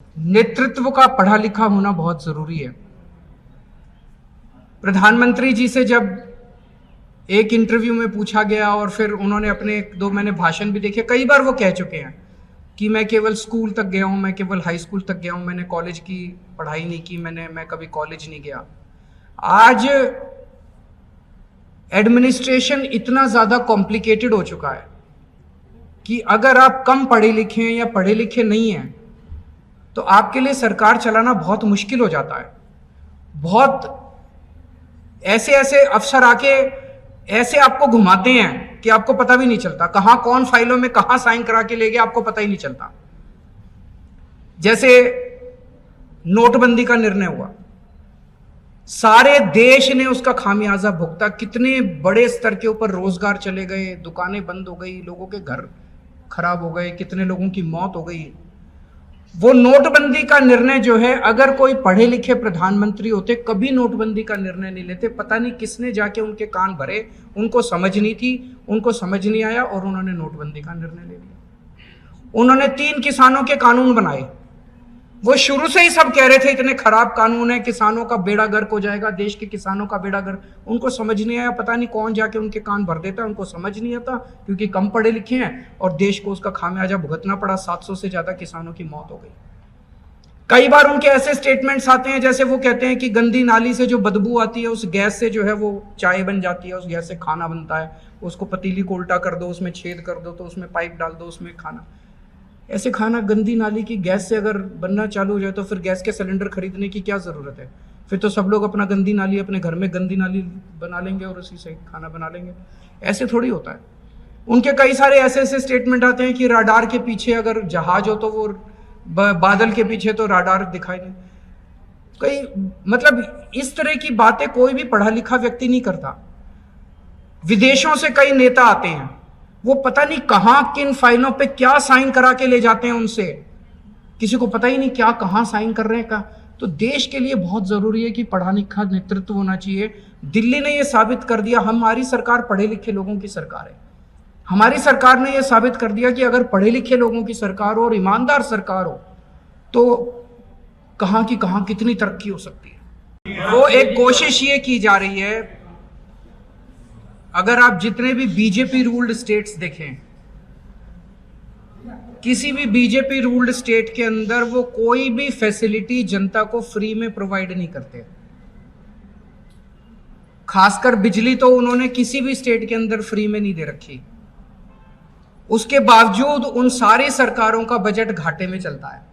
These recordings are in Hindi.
नेतृत्व का पढ़ा लिखा होना बहुत जरूरी है। प्रधानमंत्री जी से जब एक इंटरव्यू में पूछा गया और फिर उन्होंने अपने दो मैंने भाषण भी देखे, कई बार वो कह चुके हैं कि मैं केवल स्कूल तक गया हूं, मैं केवल हाई स्कूल तक गया हूं, मैंने कॉलेज की पढ़ाई नहीं की, मैं कभी कॉलेज नहीं गया। आज एडमिनिस्ट्रेशन इतना ज्यादा कॉम्प्लिकेटेड हो चुका है कि अगर आप कम पढ़े लिखे हैं या पढ़े लिखे नहीं हैं तो आपके लिए सरकार चलाना बहुत मुश्किल हो जाता है। बहुत ऐसे ऐसे अफसर आके ऐसे आपको घुमाते हैं कि आपको पता भी नहीं चलता कहां कौन फाइलों में कहां साइन करा के ले गया, आपको पता ही नहीं चलता। जैसे नोटबंदी का निर्णय हुआ, सारे देश ने उसका खामियाजा भुगता, कितने बड़े स्तर के ऊपर रोजगार चले गए, दुकानें बंद हो गई, लोगों के घर खराब हो गए, कितने लोगों की मौत हो गई। वो नोटबंदी का निर्णय जो है, अगर कोई पढ़े लिखे प्रधानमंत्री होते कभी नोटबंदी का निर्णय नहीं लेते। पता नहीं किसने जाके उनके कान भरे, उनको समझ नहीं थी, उनको समझ नहीं आया और उन्होंने नोटबंदी का निर्णय ले लिया। उन्होंने 3 किसानों के कानून बनाए। वो शुरू से ही सब कह रहे थे इतने खराब कानून है, किसानों का बेड़ा गर्क हो जाएगा, देश के किसानों का बेड़ा गर्क। उनको समझ नहीं आया, पता नहीं कौन जाके उनके कान भर देता, उनको समझ नहीं आता क्योंकि कम पढ़े लिखे हैं और देश को उसका खामियाजा भुगतना पड़ा। 700 से ज्यादा किसानों की मौत हो गई। कई बार उनके ऐसे स्टेटमेंट्स आते हैं जैसे वो कहते हैं कि गंदी नाली से जो बदबू आती है उस गैस से जो है वो चाय बन जाती है, उस गैस से खाना बनता है, उसको पतीली को उल्टा कर दो, उसमें छेद कर दो तो उसमें पाइप डाल दो, उसमें खाना। ऐसे खाना गंदी नाली की गैस से अगर बनना चालू हो जाए तो फिर गैस के सिलेंडर खरीदने की क्या ज़रूरत है? फिर तो सब लोग अपना गंदी नाली अपने घर में गंदी नाली बना लेंगे और उसी से खाना बना लेंगे। ऐसे थोड़ी होता है। उनके कई सारे ऐसे ऐसे स्टेटमेंट आते हैं कि राडार के पीछे अगर जहाज हो तो वो बादल के पीछे तो राडार दिखाई नहीं। कई मतलब इस तरह की बातें कोई भी पढ़ा लिखा व्यक्ति नहीं करता। विदेशों से कई नेता आते हैं, वो पता नहीं कहां किन फाइलों पे क्या साइन करा के ले जाते हैं, उनसे किसी को पता ही नहीं क्या कहां साइन कर रहे हैं का। तो देश के लिए बहुत जरूरी है कि पढ़ा लिखा नेतृत्व होना चाहिए। दिल्ली ने यह साबित कर दिया, हमारी सरकार पढ़े लिखे लोगों की सरकार है। हमारी सरकार ने यह साबित कर दिया कि अगर पढ़े लिखे लोगों की सरकार हो और ईमानदार सरकार हो तो कहां की कहां कितनी तरक्की हो सकती है। वो एक कोशिश ये की जा रही है, अगर आप जितने भी बीजेपी रूल्ड स्टेट्स देखें, किसी भी बीजेपी रूल्ड स्टेट के अंदर वो कोई भी फैसिलिटी जनता को फ्री में प्रोवाइड नहीं करते। खासकर बिजली तो उन्होंने किसी भी स्टेट के अंदर फ्री में नहीं दे रखी। उसके बावजूद उन सारी सरकारों का बजट घाटे में चलता है।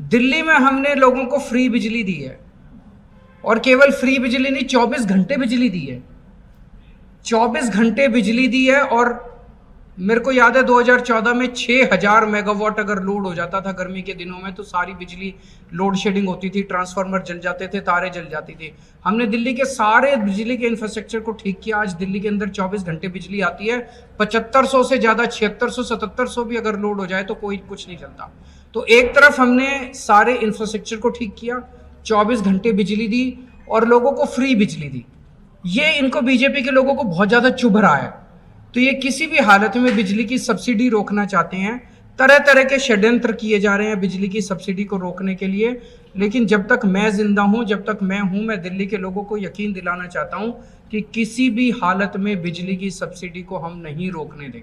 दिल्ली में हमने लोगों को फ्री बिजली दी है, और केवल फ्री बिजली नहीं, 24 घंटे बिजली दी है। 24 घंटे बिजली दी है। और मेरे को याद है 2014 में 6000 मेगावाट अगर लोड हो जाता था गर्मी के दिनों में तो सारी बिजली लोड शेडिंग होती थी, ट्रांसफार्मर जल जाते थे, तारे जल जाती थी। हमने दिल्ली के सारे बिजली के इंफ्रास्ट्रक्चर को ठीक किया। आज दिल्ली के अंदर 24 घंटे बिजली आती है। 7500 से ज्यादा, 7600 7700 भी अगर लोड हो जाए तो कोई कुछ नहीं चलता। तो एक तरफ हमने सारे इंफ्रास्ट्रक्चर को ठीक किया, 24 घंटे बिजली दी और लोगों को फ्री बिजली दी। ये इनको बीजेपी के लोगों को बहुत ज्यादा चुभ रहा है। तो ये किसी भी हालत में बिजली की सब्सिडी रोकना चाहते हैं। तरह तरह के षड्यंत्र किए जा रहे हैं बिजली की सब्सिडी को रोकने के लिए। लेकिन जब तक मैं जिंदा हूं, जब तक मैं हूं, मैं दिल्ली के लोगों को यकीन दिलाना चाहता हूं कि किसी भी हालत में बिजली की सब्सिडी को हम नहीं रोकने देंगे।